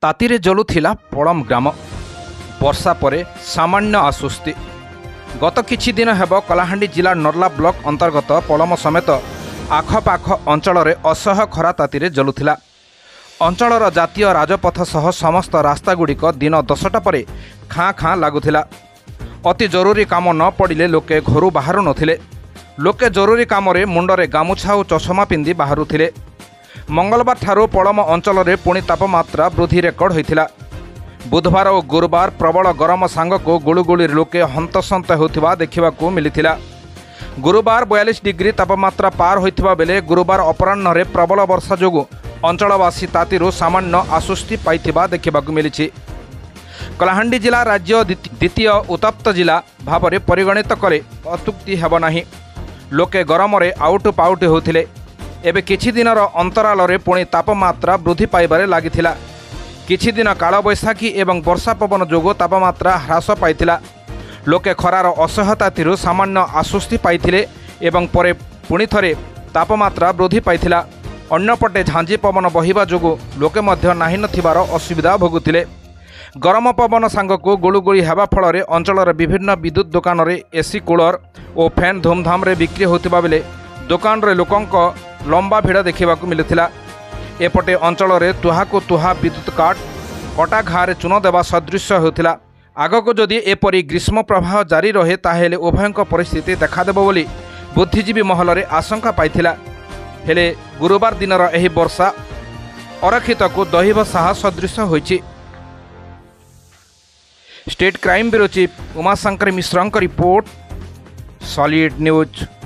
तातीरे जलुथिला पड़म ग्राम। वर्षा परे सामान्य आश्वस्ति। गत किछि दिन हेब कलाहांडी जिला नर्ला ब्लॉक अंतर्गत पड़म समेत आखपाख अंचल असह्य खरा तातीरे जलुथिला। अंचलर जातीय राजपथ सह समस्त रास्तागुड़िक दिन 10टा परे खाँ खाँ लगुला। अति जरूरी काम न पड़े लोके घर बाहर नथिले। लोके जरूरी काम मुंडरे गामुछा और चषमा पिंधि बाहरुथिले। मंगलवार ठारू पड़म अंचल में पुणी तापमात्रा वृद्धि रेकर्ड होता। बुधवार और गुरुवार प्रबल गरम सांगक गुळुगुळी लोके हंतसंत होता देखा मिलता। गुरुवार 42 डिग्री तापमात्रा पार होता बेले गुरुवार अपराह्न प्रबल वर्षा जोगु अंचलवासी तातीरू सामान्य आश्वस्ति पाइथिबा देखा मिली। कलाहांडी जिला राज्य द्वितीय उत्तप्त जिला भाव में परिगणित कले अत्युक्ति हेब नाही। लोके गरम आउट पाउट होते। एबे किछि दिनर अंतराल रे पुणी तापमात्रा वृद्धि पाइबारे लागिथिला। किछि दिन कालबैशाखी एवं वर्षा पवन जोगो तापमात्रा ह्रास पाइथिला। लोके खरार असह्यतातिरु सामान्य आश्वस्ति पाइथिले एवं परे पुणी थरे तापमात्रा वृद्धि पाइथिला। अन्यपटे झांझी पवन बहिबा जोगो लोके मध्य नाही नथिबार असुविधा भोगुथिले। गरम पवन सांगक गुळुगुळी हेबा फଳରେ अंचलर विभिन्न विद्युत दुकान रे एसी कूलर और फैन धूमधाम रे बिक्री होतिबा बेले दुकान रे लोकंक लंबा भिड़ देखा मिलता। एपटे अंचल में तुहा को तुहा विद्युत काट कटा घारे चून देवा सदृश होता। आगक जदि एपरी ग्रीष्म प्रवाह जारी रहे ताहेले उभयंक परिस्थिति देखादेव बोली बुद्धिजीवी महल में आशंका पाइथिला। हेले गुरुवार दिनर एही वर्षा अरक्षित को दहिबसाह सदृश होइछि। State crime bureau chief Umashankar मिश्रଙ୍କ रिपोर्ट सॉलिड न्यूज।